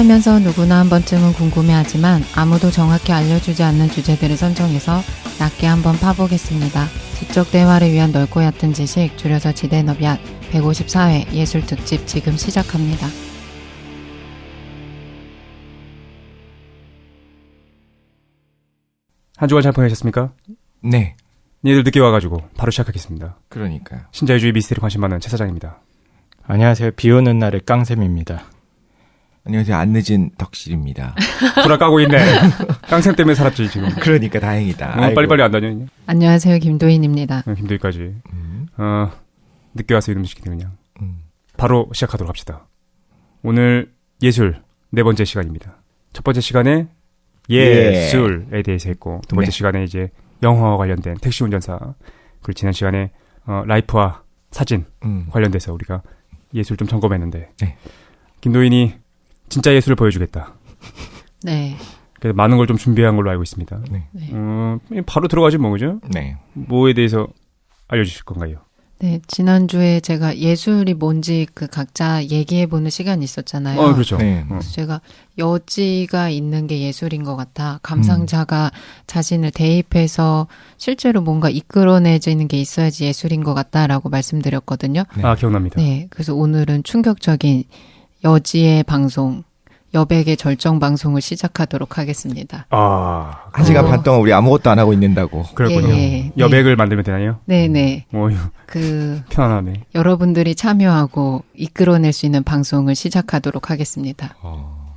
살면서 누구나 한 번쯤은 궁금해하지만 아무도 정확히 알려주지 않는 주제들을 선정해서 낮게 한번 파보겠습니다. 지적 대화를 위한 넓고 얕은 지식, 줄여서 지대너비앗 154회 예술 특집 지금 시작합니다. 한 주간 잘 보내셨습니까? 네. 니들 늦게 와가지고 바로 시작하겠습니다. 그러니까요. 신자유주의 미스테리 관심 많은 최 사장입니다. 안녕하세요. 비오는 날의 깡쌤입니다. 안녕하세요. 안 늦은 덕실입니다. 불화 까고 있네. 깡쌤 때문에 살았지 지금. 그러니까 다행이다. 빨리빨리 안 다녀. 안녕하세요. 김도인입니다. 김도희까지. 늦게 와서 이름 시키네 그냥. 바로 시작하도록 합시다. 오늘 예술 네 번째 시간입니다. 첫 번째 시간에 예술에 대해서 했고, 두 번째 시간에 이제 영화와 관련된 택시 운전사, 그리고 지난 시간에 라이프와 사진 관련돼서 우리가 예술 좀 점검했는데, 네. 김도인이 진짜 예술을 보여주겠다. 네. 그래서 많은 걸 좀 준비한 걸로 알고 있습니다. 네. 바로 들어가지 뭐, 그죠? 네. 뭐에 대해서 알려주실 건가요? 네, 지난주에 제가 예술이 뭔지 그 각자 얘기해보는 시간이 있었잖아요. 그렇죠. 네. 그래서 제가 여지가 있는 게 예술인 것 같아. 감상자가 자신을 대입해서 실제로 뭔가 이끌어내지는 게 있어야지 예술인 것 같다라고 말씀드렸거든요. 네. 기억납니다. 네, 그래서 오늘은 충격적인 여지의 방송, 여백의 절정 방송을 시작하도록 하겠습니다. 1시간 반 동안 우리 아무것도 안 하고 있는다고. 그렇군요. 예, 여백을 만들면 되나요? 네네. 그 편안하네. 여러분들이 참여하고 이끌어낼 수 있는 방송을 시작하도록 하겠습니다.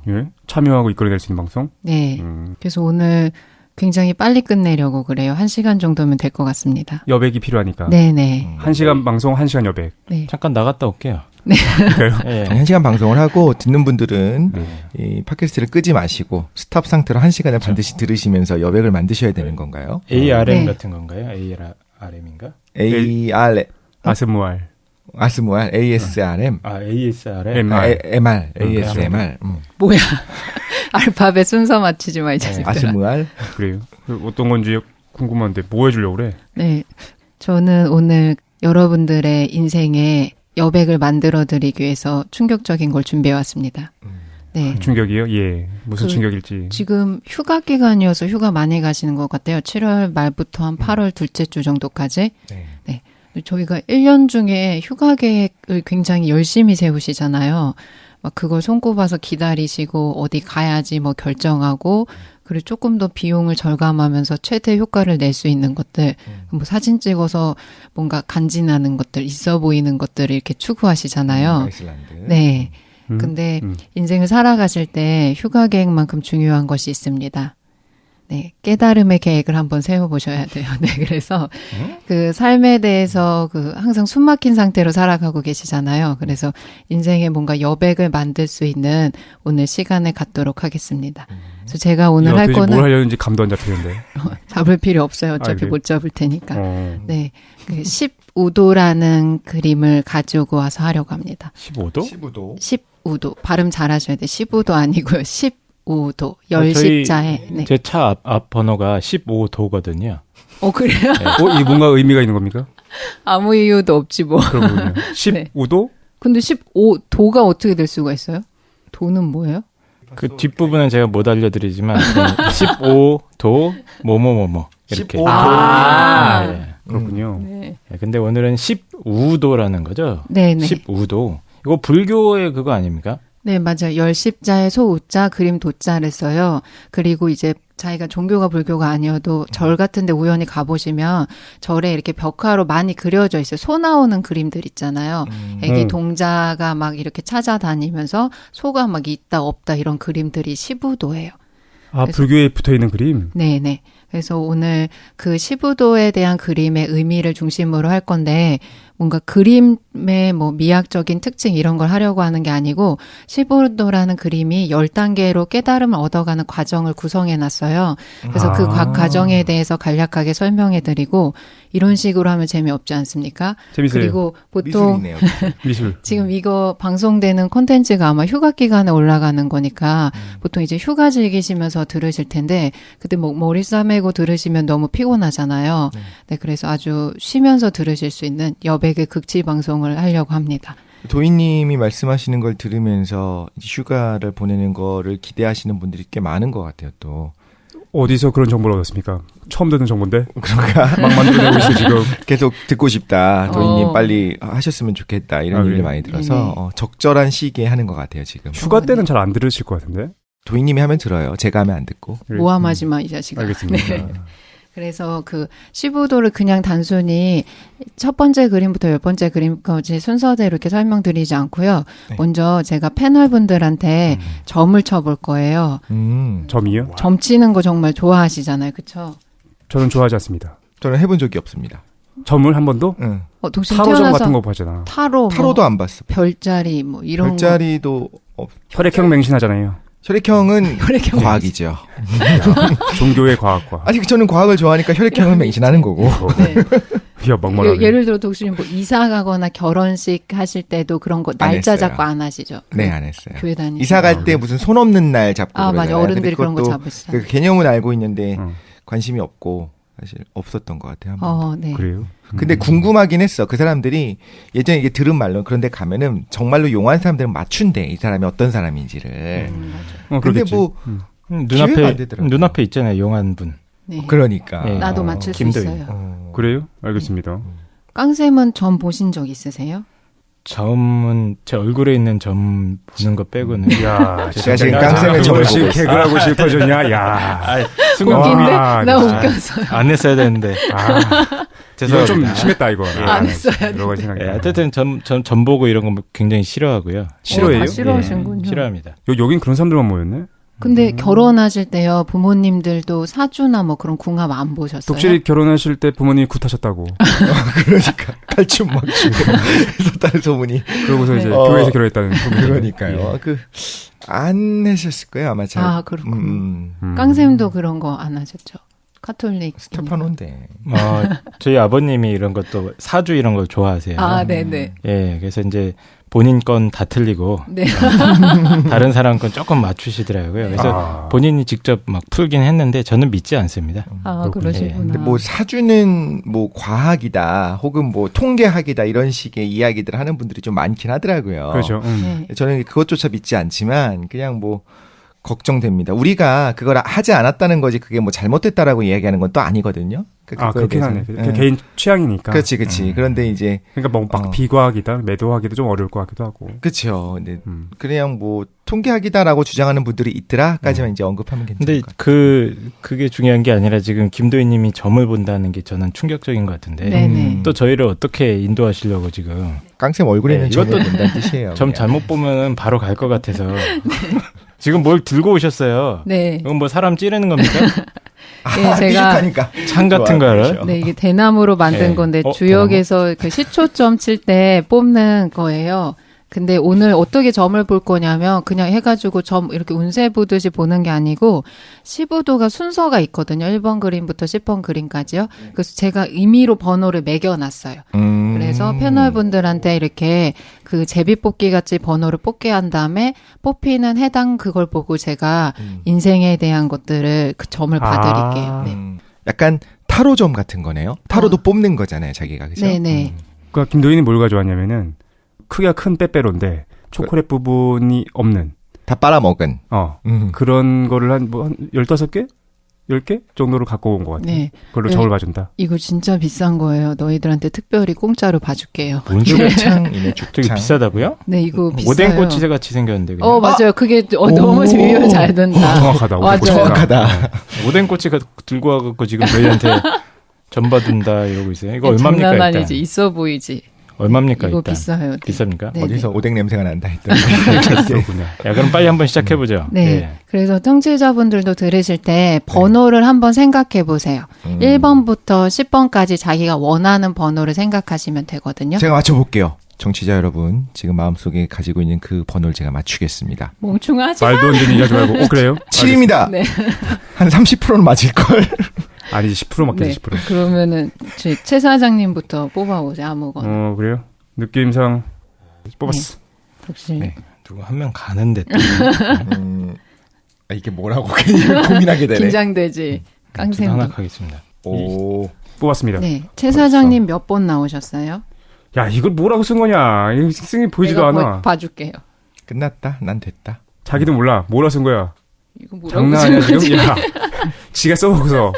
예? 참여하고 이끌어낼 수 있는 방송? 네. 그래서 오늘 굉장히 빨리 끝내려고 그래요. 1시간 정도면 될 것 같습니다. 여백이 필요하니까. 네네. 1시간 방송, 1시간 여백. 네. 잠깐 나갔다 올게요. 그러니까요? 네. 1시간 방송을 하고 듣는 분들은 이 팟캐스트를 끄지 마시고 스탑 상태로 1시간을 반드시 들으시면서 여백을 만드셔야 되는 건가요? ARM 네. 같은 건가요? ARM인가? 아스무알. 아스무알, ASRM, ASRM. MR, ASMR. 뭐야. 알파벳 순서 맞추지 마, 이 자식들아. 아스무알. 그래요. 어떤 건지 궁금한데 뭐 해주려고 그래? 네. 저는 오늘 여러분들의 인생에 여백을 만들어드리기 위해서 충격적인 걸 준비해왔습니다. 네. 충격이요? 예. 무슨 충격일지. 지금 휴가 기간이어서 휴가 많이 가시는 것 같아요. 7월 말부터 한 8월 둘째 주 정도까지. 네. 저희가 1년 중에 휴가 계획을 굉장히 열심히 세우시잖아요. 막 그걸 손꼽아서 기다리시고 어디 가야지 뭐 결정하고 그리고 조금 더 비용을 절감하면서 최대 효과를 낼 수 있는 것들, 뭐 사진 찍어서 뭔가 간지나는 것들, 있어 보이는 것들을 이렇게 추구하시잖아요. 아이슬란드. 네. 근데 인생을 살아가실 때 휴가 계획만큼 중요한 것이 있습니다. 네. 깨달음의 계획을 한번 세워보셔야 돼요. 네. 그래서 그 삶에 대해서 항상 숨막힌 상태로 살아가고 계시잖아요. 그래서 인생에 뭔가 여백을 만들 수 있는 오늘 시간을 갖도록 하겠습니다. 그래서 제가 오늘 할 거는 뭘 하려는지 감도 안 잡히는데. 잡을 필요 없어요. 어차피 그래요? 못 잡을 테니까. 네. 그 15도라는 그림을 가지고 와서 하려고 합니다. 15도? 15도. 발음 잘 하셔야 돼요. 15도 아니고요. 15도. 열십자에. 네. 제 차 앞 번호가 15도거든요. 그래요? 이 뭔가 의미가 있는 겁니까? 아무 이유도 없지 뭐. 그렇군요. 15도? 근데 15도가 어떻게 될 수가 있어요? 도는 뭐예요? 그 뒷부분은 제가 못 알려드리지만 15도 뭐뭐뭐뭐 이렇게. 15도. 네. 그렇군요. 네. 근데 오늘은 15도라는 거죠? 네네. 15도. 이거 불교의 그거 아닙니까? 네, 맞아요. 열십자에 소우자, 그림 도자를 써요. 그리고 이제 자기가 종교가 불교가 아니어도 절 같은 데 우연히 가보시면 절에 이렇게 벽화로 많이 그려져 있어요. 소 나오는 그림들 있잖아요. 애기 동자가 막 이렇게 찾아다니면서 소가 막 있다 없다 이런 그림들이 15도예요. 불교에 붙어있는 그림? 네네. 그래서 오늘 그 15도에 대한 그림의 의미를 중심으로 할 건데 뭔가 그림의 뭐 미학적인 특징 이런 걸 하려고 하는 게 아니고 15도라는 그림이 10단계로 깨달음을 얻어가는 과정을 구성해 놨어요. 그래서 그 과정에 대해서 간략하게 설명해 드리고 이런 식으로 하면 재미없지 않습니까? 재밌어요. 그리고 보통 미술이네요. 미술. 지금 이거 방송되는 콘텐츠가 아마 휴가 기간에 올라가는 거니까 보통 이제 휴가 즐기시면서 들으실 텐데 그때 뭐 머리 싸매고 들으시면 너무 피곤하잖아요. 네, 그래서 아주 쉬면서 들으실 수 있는 여백의 극치 방송을 하려고 합니다. 도희님이 말씀하시는 걸 들으면서 휴가를 보내는 거를 기대하시는 분들이 꽤 많은 것 같아요. 또 어디서 그런 정보를 얻었습니까? 처음 듣는 정보인데? 그런가? 막 만들어내고 있어 지금. 계속 듣고 싶다. 도희님 어. 빨리 하셨으면 좋겠다. 이런 아, 얘기를 그래요? 많이 들어서 네네. 적절한 시기에 하는 것 같아요. 지금 휴가 네. 때는 잘 안 들으실 것 같은데? 도희님이 하면 들어요. 제가 하면 안 듣고. 모함하지 마, 이 자식아. 알겠습니다. 네. 그래서 그 15도를 그냥 단순히 첫 번째 그림부터 10번째 그림까지 순서대로 이렇게 설명드리지 않고요. 네. 먼저 제가 패널분들한테 점을 쳐볼 거예요. 점이요? 점 치는 거 정말 좋아하시잖아요. 그쵸? 저는 좋아하지 않습니다. 저는 해본 적이 없습니다. 점을 한 번도? 응. 독신 타로점 태어나서 같은 거 보잖아. 타로, 타로도 뭐 안 봤어. 별자리 뭐 이런 별자리도 혈액형 맹신하잖아요. 혈액형은 혈액형 과학이죠. 종교의 과학과. 아니 저는 과학을 좋아하니까 혈액형을 맹신하는 거고. 거. 네. 야, 막말하네. 예를 들어 독신이 뭐 이사 가거나 결혼식 하실 때도 그런 거 날짜 했어요. 잡고 안 하시죠? 네, 안 했어요. 교회 다니시고. 이사 갈 때 무슨 손 없는 날 잡고 아, 맞아. 그러잖아요. 어른들이 근데 그런 거 그것도 잡으시잖아요. 그 개념은 알고 있는데 어. 관심이 없고 사실 없었던 것 같아요. 한 번도. 네. 그래요? 근데 궁금하긴 했어. 그 사람들이 예전에 이게 들은 말로 그런데 가면은 정말로 용한 사람들은 맞춘대. 이 사람이 어떤 사람인지를. 맞아. 근데 그러겠지. 뭐 눈앞에 안 되더라고요. 눈앞에 있잖아요. 용한 분. 네. 그러니까. 네. 나도 맞출 수 김도희. 있어요. 그래요? 알겠습니다. 깡쌤은 점 보신 적 있으세요? 점은 제 얼굴에 있는 점 보는 거 빼고는. 야, 제가 지금 야, 깡쌤의 점을 그것이 보고 있어. 개그라고 싶어졌냐? 야. 순간 웃긴데? 아, 나 진짜. 웃겨서요. 안 했어야 되는데. 아, 이거 죄송합니다. 좀 심했다, 이거. 예. 안 했어야 여러 가지 생각이. 예, 어쨌든 점 보고 이런 거 굉장히 싫어하고요. 싫어해요? 다 싫어하시는군요. 예, 싫어합니다. 여긴 그런 사람들만 모였네? 근데 결혼하실 때요, 부모님들도 사주나 뭐 그런 궁합 안 보셨어요? 독실이 결혼하실 때 부모님이 굿하셨다고. 그러니까 칼춤 막 추고 했었다는 소문이. 그러고서 이제 네. 교회에서 결혼했다는 소문이. 그러니까요. 그 안 하셨을 거예요 아마 잘. 아, 그렇군요. 깡쌤도 그런 거 안 하셨죠? 카톨릭. 스테파노인데. 저희 아버님이 이런 것도 사주 이런 걸 좋아하세요. 아, 네네. 예, 그래서 이제 본인 건 다 틀리고 네. 다른 사람 건 조금 맞추시더라고요. 그래서 본인이 직접 막 풀긴 했는데 저는 믿지 않습니다. 아, 그러시구나. 근데 뭐 사주는 뭐 과학이다 혹은 뭐 통계학이다 이런 식의 이야기들 하는 분들이 좀 많긴 하더라고요. 그렇죠. 네. 저는 그것조차 믿지 않지만 그냥 뭐 걱정됩니다. 우리가 그걸 하지 않았다는 거지 그게 뭐 잘못됐다라고 이야기하는 건 또 아니거든요. 아, 그렇긴 하네. 그 예. 개인 취향이니까. 그렇지. 그런데 이제 그러니까 뭐 막 비과학이다, 매도하기도 좀 어려울 것 같기도 하고. 그렇죠. 근데 그냥 뭐 통계학이다라고 주장하는 분들이 있더라까지만 이제 언급하면 괜찮을 근데 것 같아요. 그게 중요한 게 아니라 지금 김도희님이 점을 본다는 게 저는 충격적인 것 같은데 네네. 또 저희를 어떻게 인도하시려고 지금 깡쌤 얼굴에는 네, 점을 이것도 본다는 뜻이에요. 점 그냥. 잘못 보면은 바로 갈 것 같아서 지금 뭘 들고 오셨어요? 네. 이건 뭐 사람 찌르는 겁니까? 네, 제가 삐죽하니까. 창 같은 거를? 좋아하죠. 네, 이게 대나무로 만든 네. 건데 어, 주역에서 그 시초점 칠 때 뽑는 거예요. 근데 오늘 어떻게 점을 볼 거냐면 그냥 해가지고 점 이렇게 운세 보듯이 보는 게 아니고 15도가 순서가 있거든요. 1번 그림부터 10번 그림까지요. 그래서 제가 임의로 번호를 매겨놨어요. 그래서 패널분들한테 이렇게 그 제비뽑기 같이 번호를 뽑게 한 다음에 뽑히는 해당 그걸 보고 제가 인생에 대한 것들을 그 점을 봐드릴게요. 네. 약간 타로점 같은 거네요. 타로도 뽑는 거잖아요, 자기가. 그죠? 네네. 그러니까 김도희는 뭘 가져왔냐면은 크기가 큰 빼빼로인데 초콜릿 부분이 없는 다 빨아먹은. 그런 거를 한 15개? 10개 정도를 갖고 온 것 같아요. 네. 그걸로 네. 점을 봐준다. 이거 진짜 비싼 거예요. 너희들한테 특별히 공짜로 봐줄게요. 죽창이네, 되게 죽창. 비싸다고요? 네, 이거 비싸요. 오뎅 꼬치새 같이 생겼는데 그냥. 맞아요. 그게 너무 비교가 잘 된다. 정확하다. 맞아요. 정확하다. 오뎅 꼬치가 들고 와갖고 지금 저희한테 점 봐준다 이러고 있어요. 이거 장난 얼마입니까 일단? 아니지. 있어 보이지. 얼마입니까 이거 일단? 비싸요. 비쌉니까? 네. 어디서 오뎅 냄새가 난다 했더니. 그렇군요. 야 그럼 빨리 한번 시작해보죠. 네. 예. 그래서 청취자분들도 들으실 때 번호를 한번 생각해 보세요. 1번부터 10번까지 자기가 원하는 번호를 생각하시면 되거든요. 제가 맞춰볼게요. 정치자 여러분, 지금 마음속에 가지고 있는 그 번호를 제가 맞추겠습니다. 멍충하지 마. 말도 안 되는 얘기 하지 말고. 그래요? 7입니다. 네. 한 30%는 맞을걸. 아니지, 10% 맞겠지, 네. 10%. 그러면은 최 사장님부터 뽑아보세요. 아무거나. 그래요? 느낌상 뽑았어. 혹시 네. 누구 한 명 가는데 또 이게 뭐라고 괜히 고민하게 되네. 긴장되지. 저도 깡생도. 하나 가겠습니다. 오. 뽑았습니다. 네. 최 사장님 몇 번 나오셨어요? 야, 이걸 뭐라고 쓴 거냐? 이거 승이 보이지도 내가 않아. 봐줄게요. 끝났다. 난 됐다. 자기도 몰라. 뭐라 쓴 거야? 이거 뭐라고 장난 쓴 아니야, 거지? 지금? 야, 지가 써먹어서.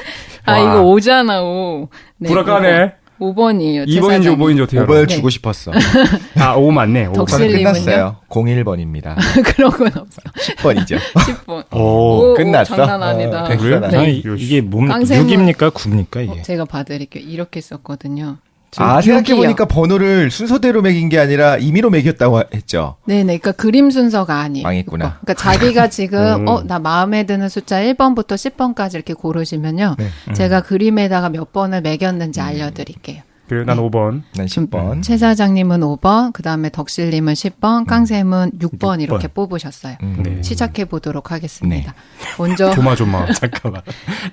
아, 이거 5잖아, 5. 네, 불화까네. 5번이에요. 2번인지 5번인지 어떻게 알아? 5번을 네. 주고 싶었어. 아, 5 맞네. 5. 덕- 저는 덕실님은요? 끝났어요. 01번입니다. 그런 건 없어. 10번이죠. 10번. 오. 끝났어? 장난 아니다. 어, 그래요? 됐어. 저는 네. 이게 몸 깡생은- 6입니까 9입니까 이게? 제가 봐드릴게요. 이렇게 썼거든요. 아, 육이요. 생각해보니까 번호를 순서대로 매긴 게 아니라 임의로 매겼다고 했죠. 네네. 그러니까 그림 순서가 아니에요. 망했구나. 그러니까 자기가 지금, 음. 나 마음에 드는 숫자 1번부터 10번까지 이렇게 고르시면요. 네. 제가 그림에다가 몇 번을 매겼는지 알려드릴게요. 그래, 난 5번. 난 10번. 최 사장님은 5번, 그 다음에 덕실님은 10번, 깡쌤은 6번 이렇게 뽑으셨어요. 네. 시작해 보도록 하겠습니다. 먼저, 조마조마. 잠깐만.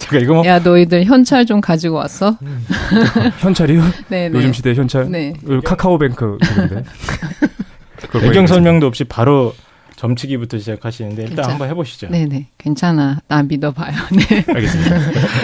잠깐 이거 뭐 야, 너희들 현찰 좀 가지고 왔어? 현찰이요? 네네. 요즘 시대 현찰? 네. 카카오뱅크 그런데. 배경 설명도 없이 바로 점치기부터 시작하시는데 일단 괜찮아. 한번 해보시죠. 네네. 괜찮아. 나 믿어봐요. 네. 알겠습니다.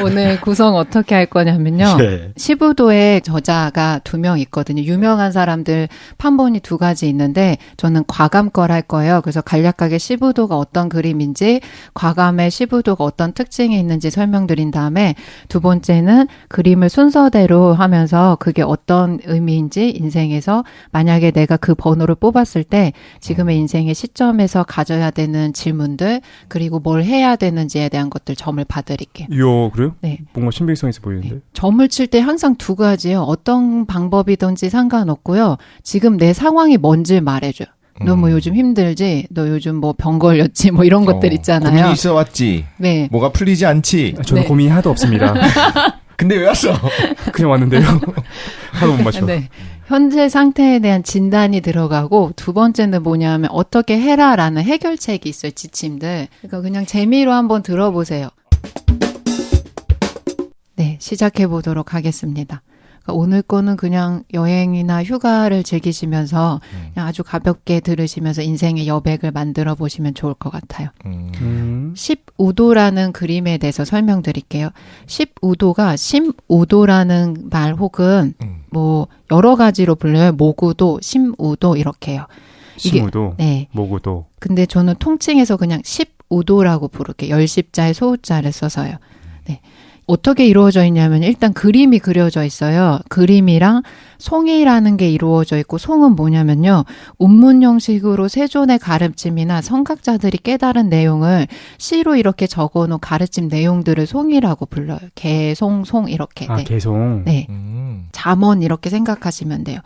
오늘 구성 어떻게 할 거냐면요. 네. 시부도의 저자가 2명 있거든요. 유명한 사람들 판본이 2가지 있는데 저는 과감 걸 할 거예요. 그래서 간략하게 시부도가 어떤 그림인지 과감의 시부도가 어떤 특징이 있는지 설명드린 다음에 두 번째는 그림을 순서대로 하면서 그게 어떤 의미인지 인생에서 만약에 내가 그 번호를 뽑았을 때 지금의 인생의 시점에서 가져야 되는 질문들 그리고 뭘 해야 되는지에 대한 것들 점을 봐드릴게요. 이요, 그래요? 네. 뭔가 신빙성 있어 보이는데. 점을 칠 때 항상 2가지요. 어떤 방법이든지 상관없고요. 지금 내 상황이 뭔지 말해줘요. 너 뭐 요즘 힘들지? 너 요즘 뭐 병 걸렸지? 뭐 이런 것들 있잖아요. 고민이 있어 왔지. 네. 뭐가 풀리지 않지. 저는 네. 고민이 하나도 없습니다. 근데 왜 왔어? 그냥 왔는데요. 하나도 못 맞춰. 네. 현재 상태에 대한 진단이 들어가고 두 번째는 뭐냐면 어떻게 해라라는 해결책이 있어요. 지침들. 그러니까 그냥 재미로 한번 들어보세요. 네, 시작해 보도록 하겠습니다. 그러니까 오늘 거는 그냥 여행이나 휴가를 즐기시면서 그냥 아주 가볍게 들으시면서 인생의 여백을 만들어 보시면 좋을 것 같아요. 15도라는 그림에 대해서 설명드릴게요. 15도가 심우도라는 말 혹은 뭐 여러 가지로 불려요. 모구도, 심우도 이렇게요. 이게- 심우도, 네. 모구도. 근데 저는 통칭해서 그냥 15도라고 부를게요. 열십자에 소우자를 써서요. 네. 어떻게 이루어져 있냐면 일단 그림이 그려져 있어요. 그림이랑 송이라는 게 이루어져 있고 송은 뭐냐면요. 운문 형식으로 세존의 가르침이나 성각자들이 깨달은 내용을 시로 이렇게 적어놓은 가르침 내용들을 송이라고 불러요. 개송, 송 이렇게. 아, 네. 개송. 네. 잠언 이렇게 생각하시면 돼요.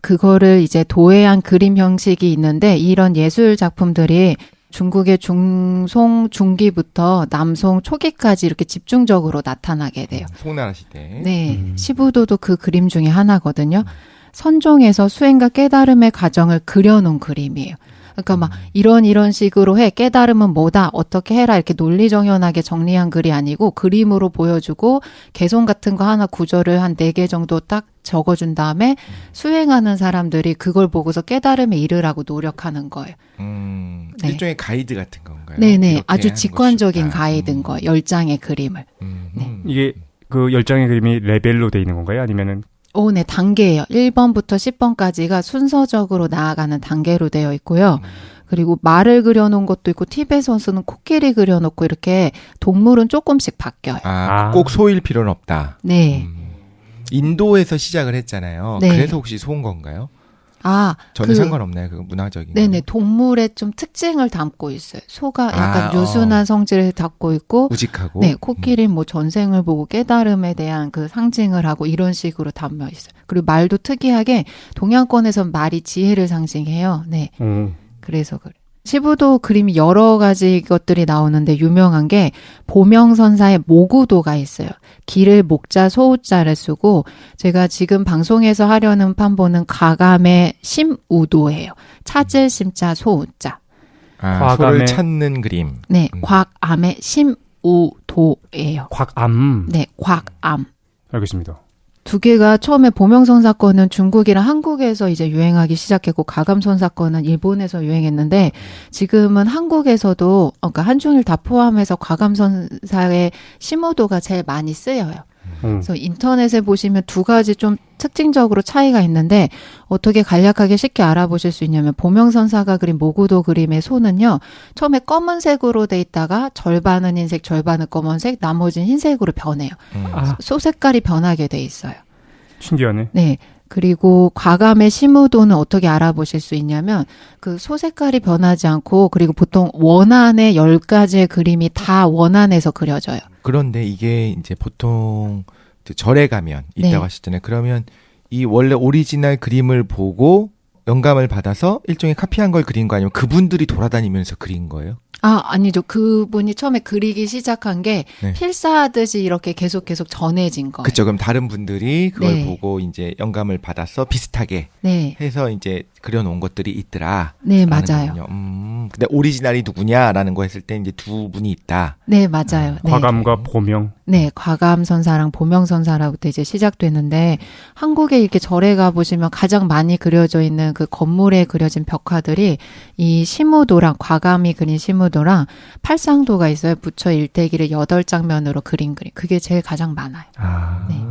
그거를 이제 도해한 그림 형식이 있는데 이런 예술 작품들이 중국의 중송 중기부터 남송 초기까지 이렇게 집중적으로 나타나게 돼요. 송나라 시대. 네, 시부도도 그 그림 중에 하나거든요. 선종에서 수행과 깨달음의 과정을 그려놓은 그림이에요. 그러니까 막 이런 식으로 해 깨달음은 뭐다 어떻게 해라 이렇게 논리정연하게 정리한 글이 아니고 그림으로 보여주고 개송 같은 거 하나 구절을 한 4개 정도 딱 적어준 다음에 수행하는 사람들이 그걸 보고서 깨달음에 이르라고 노력하는 거예요. 네. 일종의 가이드 같은 건가요? 네네, 이렇게 아주 하는 직관적인 것이다. 가이드인 거예요. 10장의 그림을. 네. 이게 그 10장의 그림이 레벨로 돼 있는 건가요? 아니면은 네, 단계예요. 1번부터 10번까지가 순서적으로 나아가는 단계로 되어 있고요. 그리고 말을 그려놓은 것도 있고 팁에서는 코끼리 그려놓고 이렇게 동물은 조금씩 바뀌어요. 아, 꼭 소일 필요는 없다. 네. 인도에서 시작을 했잖아요. 네. 그래서 혹시 소은 건가요? 전혀 상관없나요? 그 문화적인. 네네. 동물의 좀 특징을 담고 있어요. 소가 약간 아, 유순한 성질을 담고 있고 우직하고. 네, 코끼리는 뭐 전생을 보고 깨달음에 대한 그 상징을 하고 이런 식으로 담겨 있어요. 그리고 말도 특이하게 동양권에선 말이 지혜를 상징해요. 네. 그래서 그래. 시부도 그림이 여러 가지 것들이 나오는데 유명한 게 보명선사의 모구도가 있어요. 기를 목자 소우자를 쓰고 제가 지금 방송에서 하려는 판본은 가감의 심우도예요. 찾을 심자 소우자. 아, 소를 찾는 그림. 네, 곽암의 심우도예요. 곽암. 네, 곽암. 알겠습니다. 2개가 처음에 보명선 사건은 중국이랑 한국에서 이제 유행하기 시작했고 가감선 사건은 일본에서 유행했는데 지금은 한국에서도 그러니까 한중일 다 포함해서 가감선사의 심우도가 제일 많이 쓰여요. 그래서 인터넷에 보시면 2가지 좀 특징적으로 차이가 있는데 어떻게 간략하게 쉽게 알아보실 수 있냐면 보명선사가 그린 모구도 그림의 소는요. 처음에 검은색으로 돼 있다가 절반은 흰색, 절반은 검은색, 나머지는 흰색으로 변해요. 소 색깔이 변하게 돼 있어요. 신기하네. 네. 그리고 과감의 심의도는 어떻게 알아보실 수 있냐면 그 소 색깔이 변하지 않고 그리고 보통 원안에 10가지의 그림이 다 원안에서 그려져요. 그런데 이게 이제 보통 절에 가면 있다고 네. 하셨잖아요. 그러면 이 원래 오리지널 그림을 보고 영감을 받아서 일종의 카피한 걸 그린 거 아니면 그분들이 돌아다니면서 그린 거예요? 아니죠. 그분이 처음에 그리기 시작한 게 네. 필사하듯이 이렇게 계속 전해진 거예요. 그쵸. 그럼 다른 분들이 그걸 네. 보고 이제 영감을 받아서 비슷하게 네. 해서 이제 그려놓은 것들이 있더라. 네, 라는 맞아요. 거군요. 근데 오리지널이 누구냐라는 거 했을 때 이제 두 분이 있다. 네, 맞아요. 네. 과감과 보명. 네, 과감선사랑 보명선사라부터 이제 시작됐는데 한국에 이렇게 절에 가보시면 가장 많이 그려져 있는 그 건물에 그려진 벽화들이 이 심우도랑 과감이 그린 심우도랑 팔상도가 있어요. 부처 일대기를 8장면으로 그린 그림. 그게 제일 가장 많아요. 네.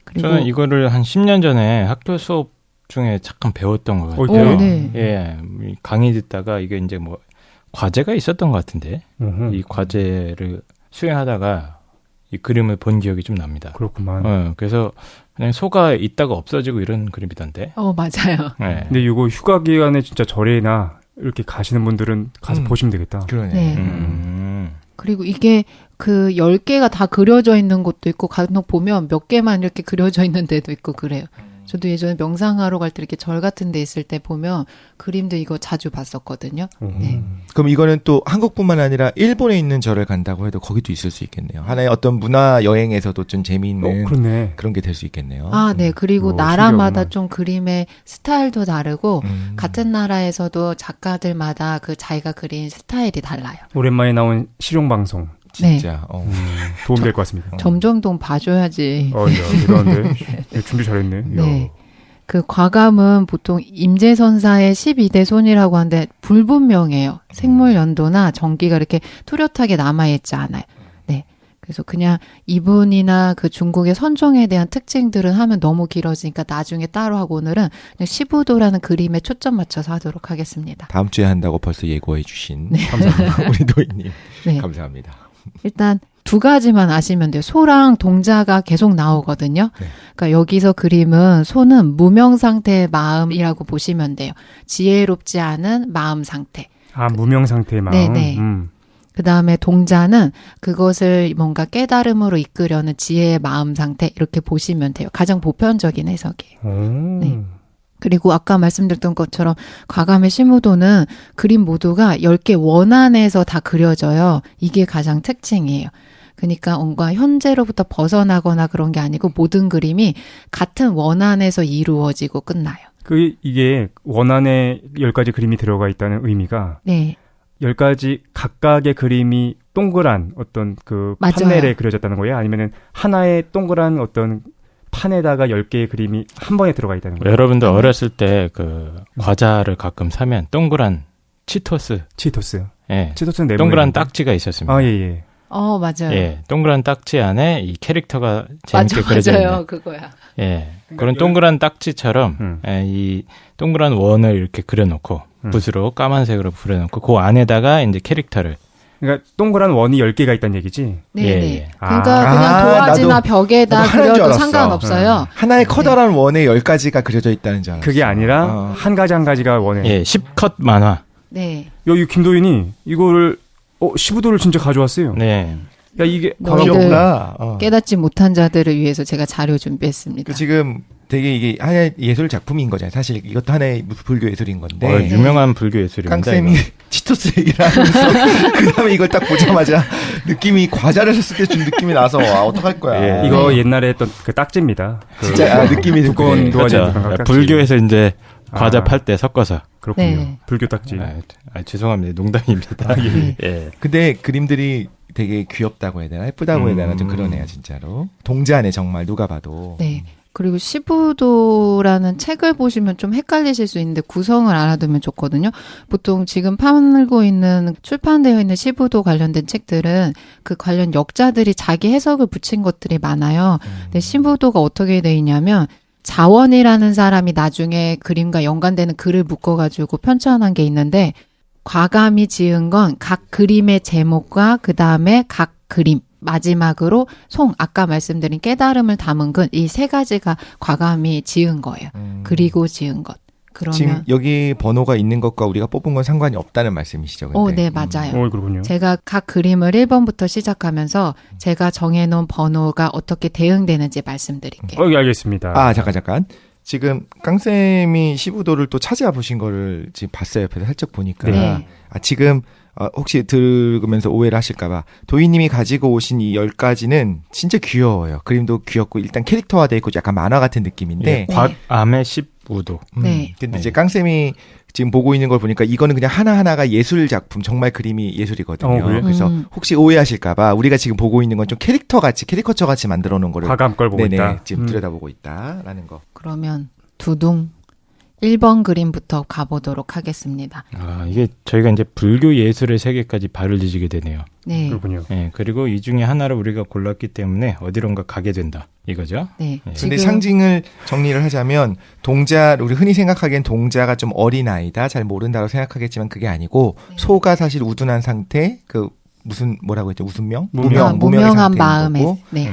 그리고 저는 이거를 한 10년 전에 학교 수업 중에 잠깐 배웠던 것 같아요. 네. 예, 강의 듣다가 이게 이제 뭐 과제가 있었던 것 같은데 이 과제를 수행하다가 이 그림을 본 기억이 좀 납니다. 그렇구만. 그래서 그냥 소가 있다가 없어지고 이런 그림이던데. 맞아요. 네. 근데 이거 휴가 기간에 진짜 절에나 이렇게 가시는 분들은 가서 보시면 되겠다. 그러네. 네. 그리고 이게 그 10개가 다 그려져 있는 곳도 있고 간혹 보면 몇 개만 이렇게 그려져 있는 데도 있고 그래요. 저도 예전에 명상하러 갈 때 이렇게 절 같은 데 있을 때 보면 그림도 이거 자주 봤었거든요. 네. 그럼 이거는 또 한국뿐만 아니라 일본에 있는 절을 간다고 해도 거기도 있을 수 있겠네요. 하나의 어떤 문화 여행에서도 좀 재미있는 그렇네. 그런 게 될 수 있겠네요. 네. 그리고 나라마다 좀 그림의 스타일도 다르고 같은 나라에서도 작가들마다 그 자기가 그린 스타일이 달라요. 오랜만에 나온 실용방송. 진짜. 도움될 것 같습니다. 점정동 봐줘야지. 야, 대단한데. 준비 잘했네. 네. 그 과감은 보통 임재선사의 12대 손이라고 하는데 불분명해요. 생물 연도나 전기가 이렇게 뚜렷하게 남아있지 않아요. 네. 그래서 그냥 이분이나 그 중국의 선종에 대한 특징들은 하면 너무 길어지니까 나중에 따로 하고 오늘은 그냥 시부도라는 그림에 초점 맞춰서 하도록 하겠습니다. 다음 주에 한다고 벌써 예고해 주신 네. 감사합니다. 우리 도희님. 네. 감사합니다. 일단 2가지만 아시면 돼요. 소랑 동자가 계속 나오거든요. 네. 그러니까 여기서 그림은 소는 무명 상태의 마음이라고 보시면 돼요. 지혜롭지 않은 마음 상태. 무명 상태의 마음. 네네. 그다음에 동자는 그것을 뭔가 깨달음으로 이끄려는 지혜의 마음 상태 이렇게 보시면 돼요. 가장 보편적인 해석이에요. 네. 그리고 아까 말씀드렸던 것처럼 과감의 심우도는 그림 모두가 10개 원안에서 다 그려져요. 이게 가장 특징이에요. 그러니까 뭔가 현재로부터 벗어나거나 그런 게 아니고 모든 그림이 같은 원안에서 이루어지고 끝나요. 이게 원안에 10가지 그림이 들어가 있다는 의미가 네. 10가지 각각의 그림이 동그란 어떤 그 맞아요. 판넬에 그려졌다는 거예요? 아니면은 하나의 동그란 어떤 판에다가 10개의 그림이 한 번에 들어가 있다는 거예요? 여러분들 어렸을 때 그 과자를 가끔 사면 동그란 치토스. 예. 치토스는 동그란 딱지가 있었습니다. 예. 맞아요. 예. 동그란 딱지 안에 이 캐릭터가 재밌게 그려져 있는. 맞아요. 그거야. 예. 그런 동그란 딱지처럼 이 동그란 원을 이렇게 그려놓고 붓으로 까만색으로 그려놓고 그 안에다가 이제 캐릭터를. 그러니까 동그란 원이 10개가 있다는 얘기지? 네네. 예. 그러니까 그냥 도화지나 벽에다 그려도 상관없어요. 하나의 커다란 원에 10가지가 그려져 있다는 줄 알았어요. 그게 아니라 한 가지가 원에. 예, 10컷 만화. 네. 여기 김도윤이 이거를 시부도를 진짜 가져왔어요. 네. 야, 이게 너희들 깨닫지 못한 자들을 위해서 제가 자료 준비했습니다. 지금 되게 이게 하나의 예술 작품인 거잖아요. 사실 이것도 하나의 불교 예술인 건데. 유명한 불교 예술입니다. 깡쌤이 치토스 얘기를 하면서 그 다음에 이걸 딱 보자마자 느낌이 과자를 샀을 때 준 느낌이 나서 어떡할 거야. 이거 옛날에 했던 그 딱지입니다. 진짜 느낌이 두꺼운 도화지. 그렇죠. 불교에서 이제 과자 팔 때 섞어서. 그렇군요. 네. 불교 딱지. 죄송합니다. 농담입니다. 예. 근데 그림들이 되게 귀엽다고 해야 되나 예쁘다고 해야 되나 좀 그러네요 진짜로. 동자네 정말 누가 봐도. 네. 그리고 시부도라는 책을 보시면 좀 헷갈리실 수 있는데 구성을 알아두면 좋거든요. 보통 지금 팔고 있는 출판되어 있는 시부도 관련된 책들은 그 관련 역자들이 자기 해석을 붙인 것들이 많아요. 근데 시부도가 어떻게 돼 있냐면 자원이라는 사람이 나중에 그림과 연관되는 글을 묶어가지고 편찬한 게 있는데 과감히 지은 건 각 그림의 제목과 그 다음에 각 그림 마지막으로 아까 말씀드린 깨달음을 담은 건 이 세 가지가 과감히 지은 거예요. 그리고 지은 것. 그러면 지금 여기 번호가 있는 것과 우리가 뽑은 건 상관이 없다는 말씀이시죠? 근데? 네, 맞아요. 그렇군요. 제가 각 그림을 1번부터 시작하면서 제가 정해놓은 번호가 어떻게 대응되는지 말씀드릴게요. 알겠습니다. 잠깐. 지금 깡쌤이 시부도를 또 찾아와 보신 거를 지금 봤어요. 옆에서 살짝 보니까. 네. 지금 혹시 들으면서 오해를 하실까봐 도희님이 가지고 오신 이 10가지는 진짜 귀여워요. 그림도 귀엽고 일단 캐릭터화돼 있고 약간 만화 같은 느낌인데 곽암의 15도. 네. 근데 이제 깡쌤이 지금 보고 있는 걸 보니까 이거는 그냥 하나하나가 예술 작품, 정말 그림이 예술이거든요. 그래요? 그래서 혹시 오해하실까봐 우리가 지금 보고 있는 건 좀 캐리커처 같이 만들어 놓은 거를 과감 걸 보고 있다. 지금 들여다보고 있다라는 거. 그러면 두둥 1번 그림부터 가보도록 하겠습니다. 이게 저희가 이제 불교 예술의 세계까지 발을 뒤지게 되네요. 네. 그렇군요. 네, 그리고 이 중에 하나를 우리가 골랐기 때문에 어디론가 가게 된다. 이거죠? 네. 근데 상징을 정리를 하자면 우리 흔히 생각하기엔 동자가 좀 어린아이다, 잘 모른다고 생각하겠지만 그게 아니고 소가 사실 우둔한 상태, 뭐라고 했죠? 우순명? 무명한 마음에. 네.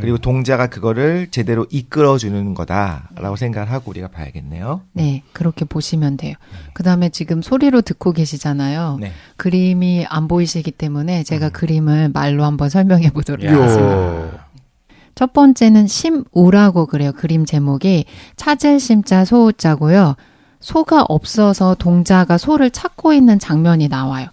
그리고 동자가 그거를 제대로 이끌어주는 거다라고 생각을 하고 우리가 봐야겠네요. 네, 그렇게 보시면 돼요. 그 다음에 지금 소리로 듣고 계시잖아요. 네. 그림이 안 보이시기 때문에 제가 그림을 말로 한번 설명해 보도록 하겠습니다. 첫 번째는 심우라고 그래요. 그림 제목이 찾을 심자 소우자고요. 소가 없어서 동자가 소를 찾고 있는 장면이 나와요.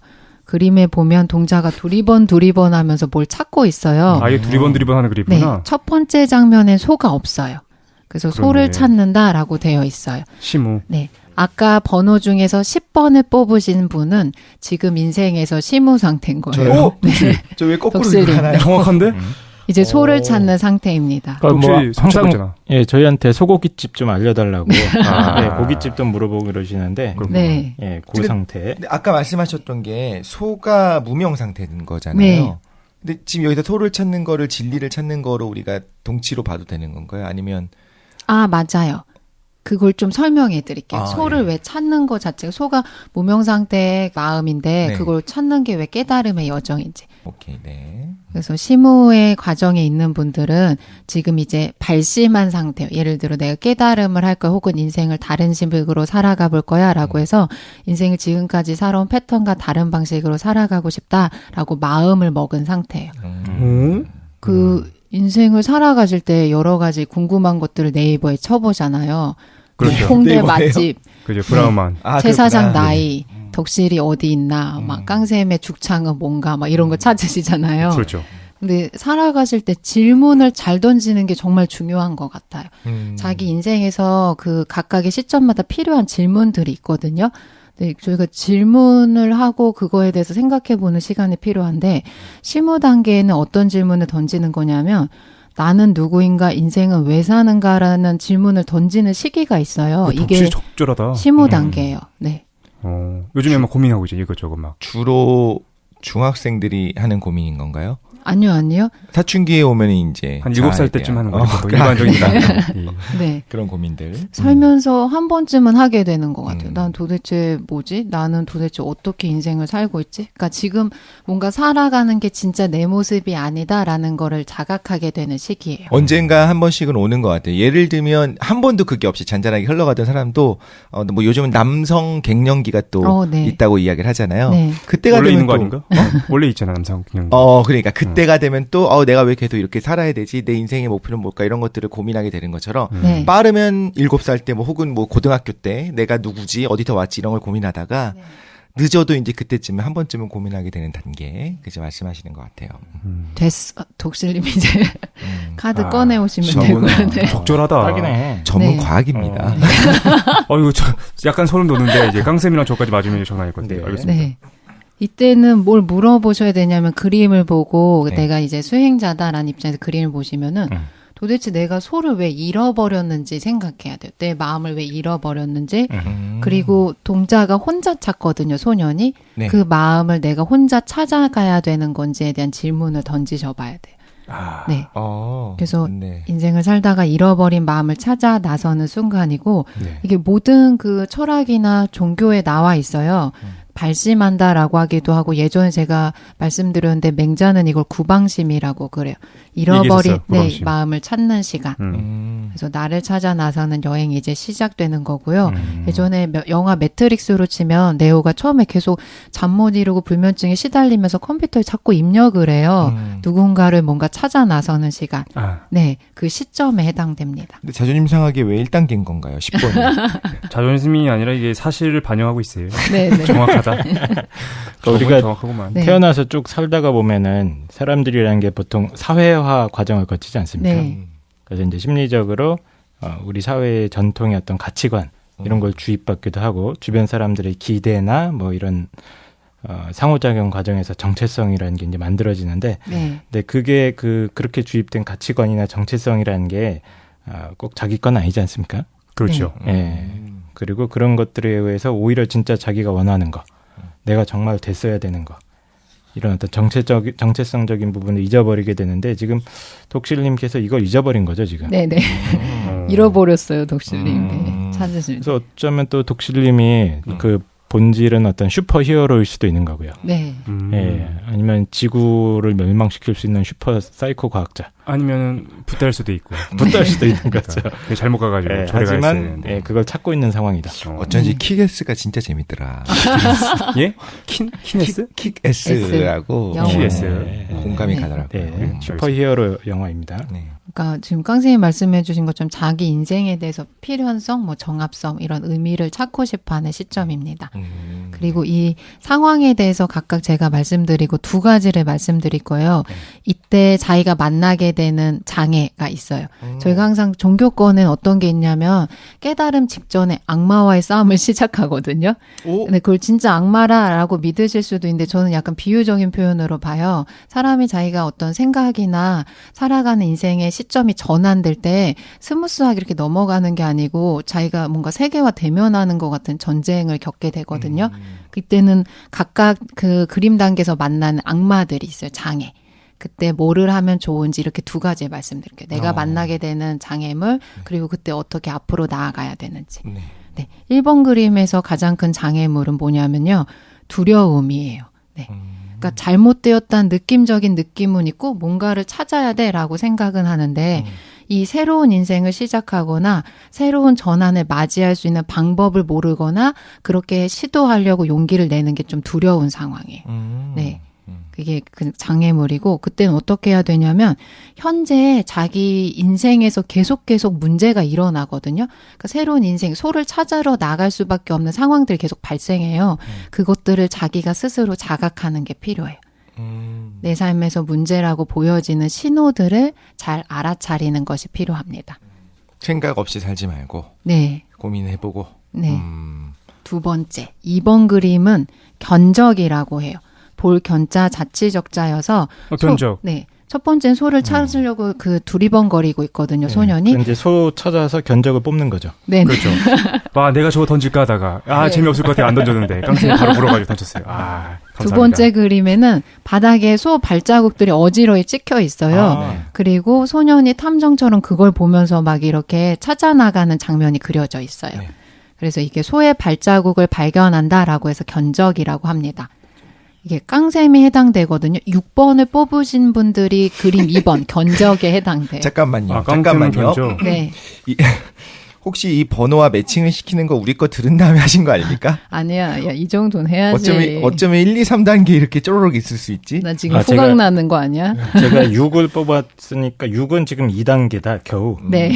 그림에 보면 동자가 두리번 하면서 뭘 찾고 있어요. 이게 두리번 하는 그림이구나. 네, 첫 번째 장면엔 소가 없어요. 그래서 소를 찾는다라고 되어 있어요. 심우. 네. 아까 번호 중에서 10번을 뽑으신 분은 지금 인생에서 심우 상태인 거예요. 저 왜 거꾸로 독실님. 하나요? 정확한데? 이제 소를 찾는 상태입니다. 항상 저희한테 소고기집 좀 알려달라고 고깃집도 물어보고 그러시는데 네. 그 상태. 근데 아까 말씀하셨던 게 소가 무명 상태인 거잖아요. 네. 근데 지금 여기서 소를 찾는 거를 진리를 찾는 거로 우리가 동치로 봐도 되는 건가요? 아니면 맞아요. 그걸 좀 설명해 드릴게요. 소를 왜 찾는 거 자체가 소가 무명 상태의 마음인데 그걸 찾는 게 왜 깨달음의 여정인지. 오케이, 네. 그래서 심우의 과정에 있는 분들은 지금 이제 발심한 상태예요. 예를 들어 내가 깨달음을 할 거야 혹은 인생을 다른 식으로 살아가 볼 거야 라고 해서 인생을 지금까지 살아온 패턴과 다른 방식으로 살아가고 싶다라고 마음을 먹은 상태예요. 인생을 살아가실 때 여러 가지 궁금한 것들을 네이버에 쳐보잖아요. 그렇죠. 홍대 맛집, 그죠. 브라우만. 최사장 나이, 덕실이 어디 있나, 막 깡샘의 죽창은 뭔가, 막 이런 거 찾으시잖아요. 그렇죠. 근데 살아가실 때 질문을 잘 던지는 게 정말 중요한 것 같아요. 자기 인생에서 그 각각의 시점마다 필요한 질문들이 있거든요. 네, 저희가 질문을 하고 그거에 대해서 생각해보는 시간이 필요한데 심우 단계에는 어떤 질문을 던지는 거냐면 나는 누구인가, 인생은 왜 사는가라는 질문을 던지는 시기가 있어요. 이게 적절하다. 심우 단계예요. 네. 요즘에 막 고민하고 있죠. 이것저것 막. 주로 중학생들이 하는 고민인 건가요? 아니요. 사춘기에 오면 이제 한 7살 때쯤 하는 거죠. 일반적인 네. 그런 고민들. 살면서 한 번쯤은 하게 되는 것 같아요. 난 도대체 뭐지? 나는 도대체 어떻게 인생을 살고 있지? 그러니까 지금 뭔가 살아가는 게 진짜 내 모습이 아니다라는 거를 자각하게 되는 시기예요. 언젠가 한 번씩은 오는 것 같아요. 예를 들면 한 번도 그게 없이 잔잔하게 흘러가던 사람도 뭐 요즘은 남성 갱년기가 또 네. 있다고 이야기를 하잖아요. 네. 그때가 원래 되면 있는 거 아닌가? 원래 있잖아 남성 갱년기. 그러니까 그때가 되면 또 내가 왜 계속 이렇게 살아야 되지? 내 인생의 목표는 뭘까? 이런 것들을 고민하게 되는 것처럼 네. 빠르면 7살 때 뭐 혹은 뭐 고등학교 때 내가 누구지? 어디서 왔지? 이런 걸 고민하다가 늦어도 이제 그때쯤에 한 번쯤은 고민하게 되는 단계. 그죠? 말씀하시는 것 같아요. 됐어. 독실님 이제 카드 꺼내 오시면 되고요. 네. 적절하다. 딱이네. 전문 네. 과학입니다. 이거 약간 소름 돋는데 이제 깡쌤이랑 저까지 맞으면 이제 장난일 건데. 네. 알겠습니다. 네. 이때는 뭘 물어보셔야 되냐면 그림을 보고 네. 내가 이제 수행자다라는 입장에서 그림을 보시면은 도대체 내가 소를 왜 잃어버렸는지 생각해야 돼요. 내 마음을 왜 잃어버렸는지. 그리고 동자가 혼자 찾거든요, 소년이. 네. 그 마음을 내가 혼자 찾아가야 되는 건지에 대한 질문을 던지셔 봐야 돼요. 네. 그래서 네. 인생을 살다가 잃어버린 마음을 찾아 나서는 순간이고 네. 이게 모든 그 철학이나 종교에 나와 있어요. 발심한다라고 하기도 하고 예전에 제가 말씀드렸는데 맹자는 이걸 구방심이라고 그래요. 잃어버린 얘기했었어요, 구방심. 마음을 찾는 시간. 그래서 나를 찾아 나서는 여행이 이제 시작되는 거고요. 예전에 영화 매트릭스로 치면 네오가 처음에 계속 잠 못 이루고 불면증에 시달리면서 컴퓨터에 자꾸 입력을 해요. 누군가를 뭔가 찾아 나서는 시간. 네, 그 시점에 해당됩니다. 근데 자존심 상하게 왜 1단계인 건가요? 10번이. 자존심이 아니라 이게 사실을 반영하고 있어요. 네, 네. 정확하다. 우리가 정확하고만. 네. 태어나서 쭉 살다가 보면은 사람들이라는 게 보통 사회화 과정을 거치지 않습니까? 네. 그래서 이제 심리적으로 우리 사회의 전통의 어떤 가치관 이런 걸 주입받기도 하고 주변 사람들의 기대나 뭐 이런 상호작용 과정에서 정체성이라는 게 이제 만들어지는데, 네. 근데 그게 그렇게 주입된 가치관이나 정체성이라는 게 꼭 자기 건 아니지 않습니까? 그렇죠. 예. 그리고 그런 것들에 의해서 오히려 진짜 자기가 원하는 거, 내가 정말 됐어야 되는 거, 이런 어떤 정체성적인 부분을 잊어버리게 되는데 지금 독실님께서 이걸 잊어버린 거죠 지금. 네네. 잃어버렸어요, 독실님. 네. 찾으실 때. 그래서 어쩌면 또 독실님이 그 본질은 어떤 슈퍼 히어로일 수도 있는 거고요. 네. 예. 아니면 지구를 멸망시킬 수 있는 슈퍼 사이코 과학자. 아니면 붙달 수도 있고. 붙을 수도 있는 거죠. 그게 잘못 가가지고 예, 저리 가 하지만 있었는데. 그걸 찾고 있는 상황이다. 어쩐지 킥S가 진짜 재밌더라. 예? 키네스? 킥S라고 영어. 킥S. 공감이 네. 가더라고요. 네. 슈퍼 히어로 영화입니다. 네. 그러니까 지금 깡생이 말씀해 주신 것처럼 자기 인생에 대해서 필연성, 뭐 정합성 이런 의미를 찾고 싶어하는 시점입니다. 그리고 이 상황에 대해서 각각 제가 말씀드리고 두 가지를 말씀드릴 거예요. 이때 자기가 만나게 되는 장애가 있어요. 저희가 항상 종교권은 어떤 게 있냐면 깨달음 직전에 악마와의 싸움을 시작하거든요. 근데 그걸 진짜 악마라고 믿으실 수도 있는데 저는 약간 비유적인 표현으로 봐요. 사람이 자기가 어떤 생각이나 살아가는 인생의 시점이 전환될 때 스무스하게 이렇게 넘어가는 게 아니고 자기가 뭔가 세계와 대면하는 것 같은 전쟁을 겪게 되거든요. 그때는 각각 그 그림 단계에서 만나는 악마들이 있어요. 장애. 그때 뭐를 하면 좋은지 이렇게 두 가지 말씀드릴게요. 내가 만나게 되는 장애물, 그리고 그때 어떻게 앞으로 나아가야 되는지. 네. 1번 그림에서 가장 큰 장애물은 뭐냐면요. 두려움이에요. 네. 그러니까 잘못되었다는 느낌적인 느낌은 있고 뭔가를 찾아야 돼라고 생각은 하는데 이 새로운 인생을 시작하거나 새로운 전환을 맞이할 수 있는 방법을 모르거나 그렇게 시도하려고 용기를 내는 게 좀 두려운 상황이에요. 네. 그게 그 장애물이고 그때는 어떻게 해야 되냐면 현재 자기 인생에서 계속 문제가 일어나거든요. 그러니까 새로운 인생, 소를 찾으러 나갈 수밖에 없는 상황들이 계속 발생해요. 그것들을 자기가 스스로 자각하는 게 필요해요. 내 삶에서 문제라고 보여지는 신호들을 잘 알아차리는 것이 필요합니다. 생각 없이 살지 말고 네. 고민해보고. 네. 두 번째, 2번 그림은 견적이라고 해요. 볼 견자 자치적자여서 견적. 네. 첫 번째는 소를 찾으려고 그 두리번거리고 있거든요, 소년이. 이제 소 찾아서 견적을 뽑는 거죠. 네. 그렇죠. 와, 내가 저거 던질까 하다가 네. 재미없을 것 같아 안 던졌는데 깡생이 바로 물어가지고 던졌어요. 감사합니다. 두 번째 그림에는 바닥에 소 발자국들이 어지러이 찍혀 있어요. 그리고 소년이 탐정처럼 그걸 보면서 막 이렇게 찾아나가는 장면이 그려져 있어요. 네. 그래서 이게 소의 발자국을 발견한다라고 해서 견적이라고 합니다. 이게 깡샘이 해당되거든요. 6번을 뽑으신 분들이 그림 2번 견적에 해당돼요. 잠깐만요. 견적. 네. 혹시 이 번호와 매칭을 시키는 거 우리 거 들은 다음에 하신 거 아닙니까? 아니야. 야, 이 정도는 해야지. 어쩌면 1, 2, 3단계 이렇게 쪼르륵 있을 수 있지? 나 지금 후각 나는 거 아니야? 제가 6을 뽑았으니까 6은 지금 2단계다 겨우. 네.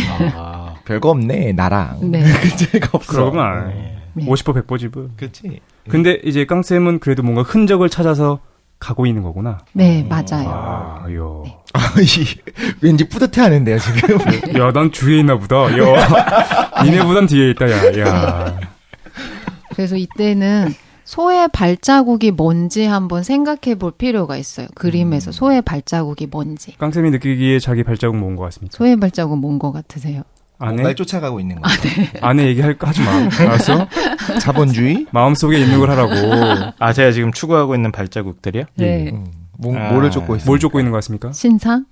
별거 없네 나랑. 네. 문제가 없어. 그러구나. 네. 50% 100%지. 그렇지. 근데 이제 깡쌤은 그래도 뭔가 흔적을 찾아서 가고 있는 거구나. 네, 맞아요. 요. 왠지 뿌듯해하는데요 지금. 야, 난 주위에 있나 보다. 야, 니네보단 뒤에 있다. 야. 그래서 이때는 소의 발자국이 뭔지 한번 생각해 볼 필요가 있어요. 그림에서 소의 발자국이 뭔지. 깡쌤이 느끼기에 자기 발자국 모은 것 같습니다. 소의 발자국 뭔 것 같으세요? 뭔가를 쫓아가고 있는 거. 안에 얘기할까 하지 마. 알았어? 자본주의? 마음속에 있는 걸 하라고. 제가 지금 추구하고 있는 발자국들이요? 네. 뭐를 쫓고 있어요? 뭘 쫓고 있는 것 같습니까? 신상?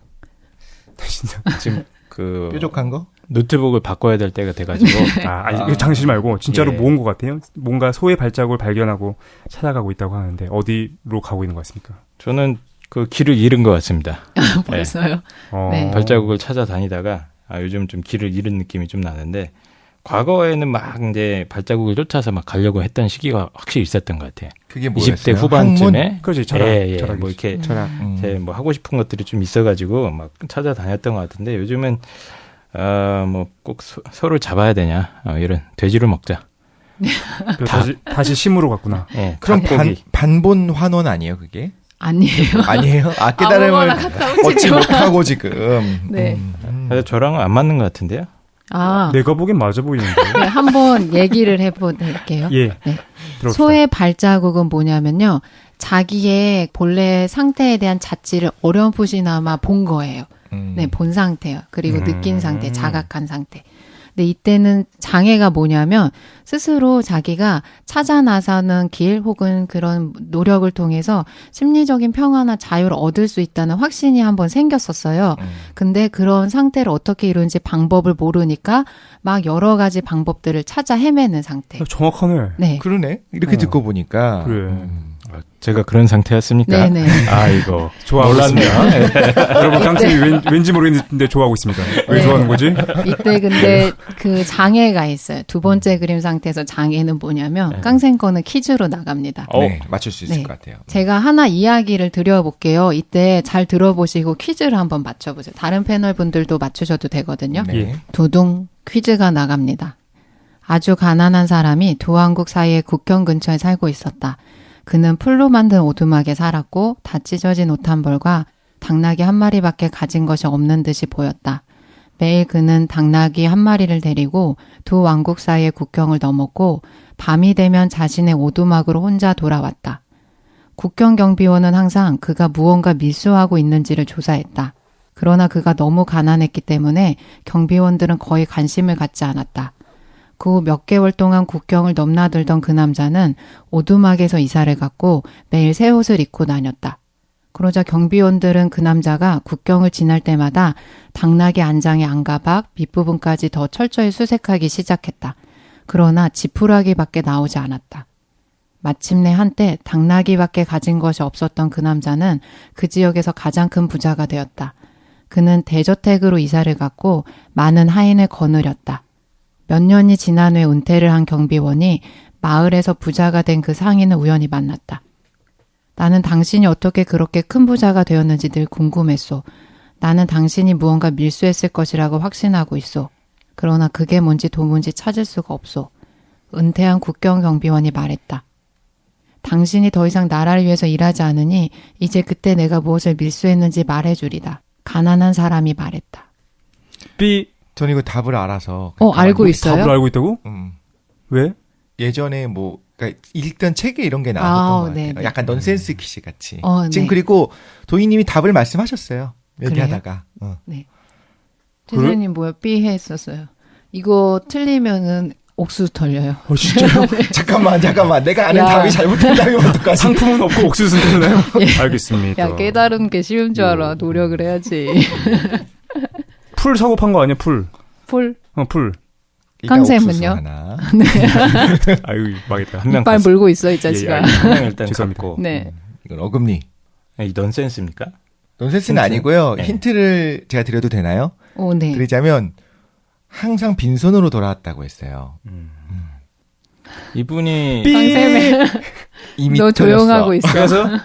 진짜. 지금 그 뾰족한 거? 노트북을 바꿔야 될 때가 돼가지고 아니, 이거 장실 말고 진짜로 예. 모은 것 같아요. 뭔가 소의 발자국을 발견하고 찾아가고 있다고 하는데 어디로 가고 있는 것 같습니까? 저는 그 길을 잃은 것 같습니다. 벌써요? 네. 발자국을 찾아다니다가 요즘 좀 길을 잃은 느낌이 좀 나는데 과거에는 막 이제 발자국을 쫓아서 막 가려고 했던 시기가 확실히 있었던 것 같아요. 그게 뭐였어요? 20대 후반쯤에 그렇지, 철학. 철학이지. 뭐 이렇게 철학. 제 뭐 하고 싶은 것들이 좀 있어가지고 막 찾아다녔던 것 같은데 요즘은 뭐 꼭 소를 잡아야 되냐 이런 돼지를 먹자. 다시 심으로 갔구나. 예, 그럼 닭고기. 반본 환원 아니에요, 그게? 아니에요. 아니에요? 깨달음을 아무거나 갖다 오지 얻지 마. 못하고 지금. 네. 그래서 저랑은 안 맞는 것 같은데요. 아, 내가 보기엔 맞아 보이는데. 네, 한번 얘기를 해볼게요. 예. 네. 들어봅시다. 소의 발자국은 뭐냐면요. 자기의 본래 상태에 대한 자취를 어렴풋이나마 본 거예요. 네, 본 상태요. 그리고 느낀 상태, 자각한 상태. 근데 이때는 장애가 뭐냐면 스스로 자기가 찾아 나서는 길 혹은 그런 노력을 통해서 심리적인 평화나 자유를 얻을 수 있다는 확신이 한번 생겼었어요. 근데 그런 상태를 어떻게 이루는지 방법을 모르니까 막 여러 가지 방법들을 찾아 헤매는 상태. 정확하네. 네. 그러네. 이렇게 듣고 보니까. 그래. 제가 그런 상태였습니까? 네네. 아이고 좋아하고 몰랐네요. 있습니다. 여러분 깡통이 왠지 모르겠는데 좋아하고 있습니다. 왜 네. 좋아하는 거지? 이때 근데 그 장애가 있어요. 두 번째 그림 상태에서 장애는 뭐냐면 깡생 거는 퀴즈로 나갑니다. 네, 맞출 수 있을 네. 것 같아요. 제가 하나 이야기를 드려볼게요. 이때 잘 들어보시고 퀴즈를 한번 맞춰보세요. 다른 패널 분들도 맞추셔도 되거든요. 네. 예. 두둥 퀴즈가 나갑니다. 아주 가난한 사람이 두 왕국 사이의 국경 근처에 살고 있었다. 그는 풀로 만든 오두막에 살았고 다 찢어진 옷 한 벌과 당나귀 한 마리밖에 가진 것이 없는 듯이 보였다. 매일 그는 당나귀 한 마리를 데리고 두 왕국 사이의 국경을 넘었고 밤이 되면 자신의 오두막으로 혼자 돌아왔다. 국경 경비원은 항상 그가 무언가 밀수하고 있는지를 조사했다. 그러나 그가 너무 가난했기 때문에 경비원들은 거의 관심을 갖지 않았다. 그 후 몇 개월 동안 국경을 넘나들던 그 남자는 오두막에서 이사를 갔고 매일 새 옷을 입고 다녔다. 그러자 경비원들은 그 남자가 국경을 지날 때마다 당나귀 안장의 안가박 밑부분까지 더 철저히 수색하기 시작했다. 그러나 지푸라기밖에 나오지 않았다. 마침내 한때 당나귀밖에 가진 것이 없었던 그 남자는 그 지역에서 가장 큰 부자가 되었다. 그는 대저택으로 이사를 갔고 많은 하인을 거느렸다. 몇 년이 지난 후에 은퇴를 한 경비원이 마을에서 부자가 된 그 상인을 우연히 만났다. 나는 당신이 어떻게 그렇게 큰 부자가 되었는지 늘 궁금했소. 나는 당신이 무언가 밀수했을 것이라고 확신하고 있소. 그러나 그게 뭔지 도무지 찾을 수가 없소. 은퇴한 국경 경비원이 말했다. 당신이 더 이상 나라를 위해서 일하지 않으니 이제 그때 내가 무엇을 밀수했는지 말해주리다. 가난한 사람이 말했다. B 전 이거 답을 알아서. 알고 있어요? 답을 알고 있다고? 왜? 예전에 뭐, 그러니까 읽던 책에 이런 게 나왔던 것 같아요. 네네. 약간 넌센스 퀴즈 같이. 네. 지금 그리고 도희님이 답을 말씀하셨어요. 얘기하다가. 네. 대선님 뭐야? B 했었어요. 이거 틀리면은 옥수수 털려요. 진짜요? 잠깐만. 내가 아는 야. 답이 잘못된다면 어떡하지? 상품은 없고 옥수수는 되나요? 알겠습니다. 야, 깨달은 게 쉬운 줄 알아. 노력을 해야지. 풀 사고 판 거 아니야, 풀? 풀. 풀. 일단 깡쌤은요? 옥수수 하나. 아유, 망했다. 한 명 이빨 물고 있어, 이 자식아. 한 명 일단 죄송합니다. 갖고. 네. 이건 어금니. 이 넌센스입니까? 넌센스는 힌트? 아니고요. 네. 힌트를 제가 드려도 되나요? 오, 네. 드리자면 항상 빈손으로 돌아왔다고 했어요. 이분이 깡쌤, 이미 너 조용하고 틀렸어. 있어. 그래서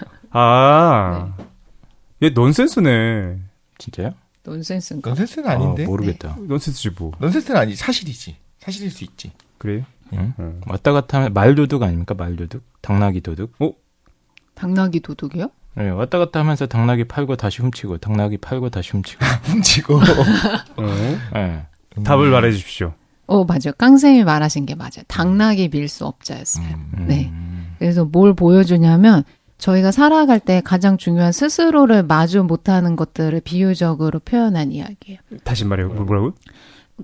얘 넌센스네. 진짜요? 넌센스인가? 넌센스는 아닌데. 모르겠다. 넌센스지 뭐. 넌센스는 아니지. 사실이지. 사실일 수 있지. 그래? 응? 왔다 갔다 하면 말도둑 아닙니까? 말도둑? 당나귀 도둑? 당나귀 도둑이요? 네, 왔다 갔다 하면서 당나귀 팔고 다시 훔치고 당나귀 팔고 다시 훔치고. 훔치고. 네. 답을 말해 주십시오. 맞아요. 깡쌤이 말하신 게 맞아요. 당나귀 밀수업자였어요. 네. 그래서 뭘 보여주냐면 저희가 살아갈 때 가장 중요한 스스로를 마주 못하는 것들을 비유적으로 표현한 이야기예요. 다시 말해요. 뭐라고요?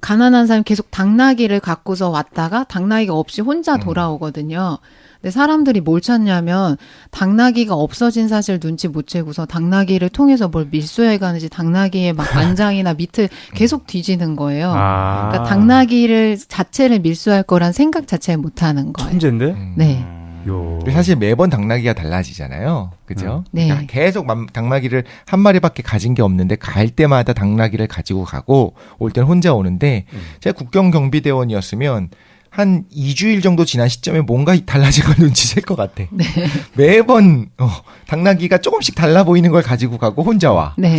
가난한 사람이 계속 당나귀를 갖고서 왔다가 당나귀가 없이 혼자 돌아오거든요. 근데 사람들이 뭘 찾냐면 당나귀가 없어진 사실 눈치 못 채고서 당나귀를 통해서 뭘 밀수해 가는지 당나귀의 막 안장이나 밑을 계속 뒤지는 거예요. 그러니까 당나귀를 자체를 밀수할 거란 생각 자체를 못 하는 거예요. 천재인데? 네. 사실 매번 당나귀가 달라지잖아요. 그죠? 네. 그러니까 계속 당나귀를 한 마리밖에 가진 게 없는데 갈 때마다 당나귀를 가지고 가고 올 때는 혼자 오는데 제가 국경경비대원이었으면 한 2주일 정도 지난 시점에 뭔가 달라진 걸 눈치챌 것 같아. 네. 매번 당나귀가 조금씩 달라 보이는 걸 가지고 가고 혼자 와. 네.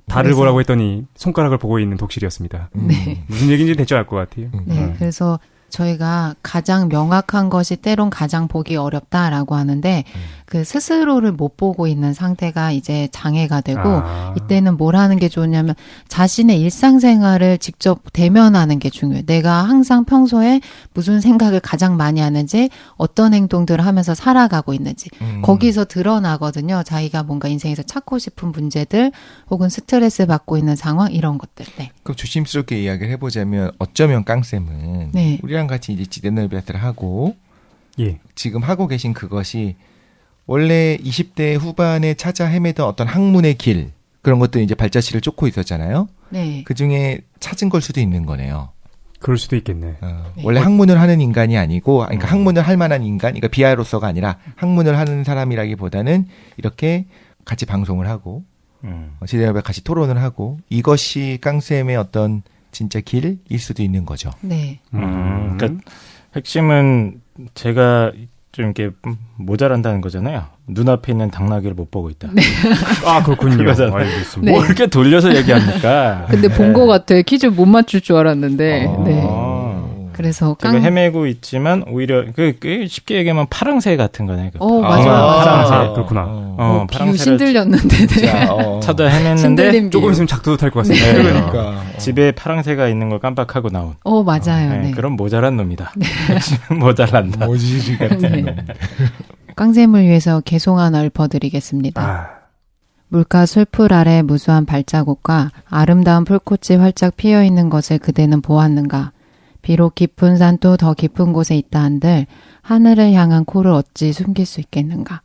달을 보라고 했더니 손가락을 보고 있는 독실이었습니다. 네. 무슨 얘기인지 대충 알 것 같아요. 네. 그래서 저희가 가장 명확한 것이 때론 가장 보기 어렵다라고 하는데 그 스스로를 못 보고 있는 상태가 이제 장애가 되고 이때는 뭘 하는 게 좋냐면 자신의 일상생활을 직접 대면하는 게 중요해요. 내가 항상 평소에 무슨 생각을 가장 많이 하는지 어떤 행동들을 하면서 살아가고 있는지 거기서 드러나거든요. 자기가 뭔가 인생에서 찾고 싶은 문제들 혹은 스트레스 받고 있는 상황 이런 것들. 네. 그럼 조심스럽게 이야기를 해보자면 어쩌면 깡쌤은 네. 우리랑 같이 이제 지대널배틀을 하고 예. 지금 하고 계신 그것이 원래 20대 후반에 찾아 헤매던 어떤 학문의 길 그런 것들 이제 발자취를 쫓고 있었잖아요. 네. 그 중에 찾은 걸 수도 있는 거네요. 그럴 수도 있겠네. 네. 원래 학문을 하는 인간이 아니고, 그러니까 학문을 할 만한 인간, 그러니까 비하로서가 아니라 학문을 하는 사람이라기보다는 이렇게 같이 방송을 하고 지대협에 같이 토론을 하고 이것이 깡쌤의 어떤 진짜 길일 수도 있는 거죠. 네. 그러니까 핵심은 제가 좀 이렇게 모자란다는 거잖아요. 눈앞에 있는 당나귀를 못 보고 있다. 네. 아, 그렇군요. 그거잖아요. 알겠습니다. 네. 뭐 이렇게 돌려서 얘기합니까? 근데 본 것 같아요. 퀴즈 못 맞출 줄 알았는데. 네. 그래서 제가 헤매고 있지만 오히려 그 쉽게 얘기하면 파랑새 같은 거네. 맞아요. 파랑새. 그렇구나. 비유 파랑새를 신들렸는데. 네. 찾아 헤맸는데 신들림 조금 비유. 있으면 작두도 탈 것 같습니다. 네. 그러니까. 집에 파랑새가 있는 걸 깜빡하고 나온. 맞아요. 네. 그럼 모자란 놈이다. 모자란다. 모지지 같은 놈. 깡샘을 위해서 개송하나 읊어드리겠습니다. 물가 술풀 아래 무수한 발자국과 아름다운 풀꽃이 활짝 피어있는 것을 그대는 보았는가. 비록 깊은 산도 더 깊은 곳에 있다 한들 하늘을 향한 코를 어찌 숨길 수 있겠는가.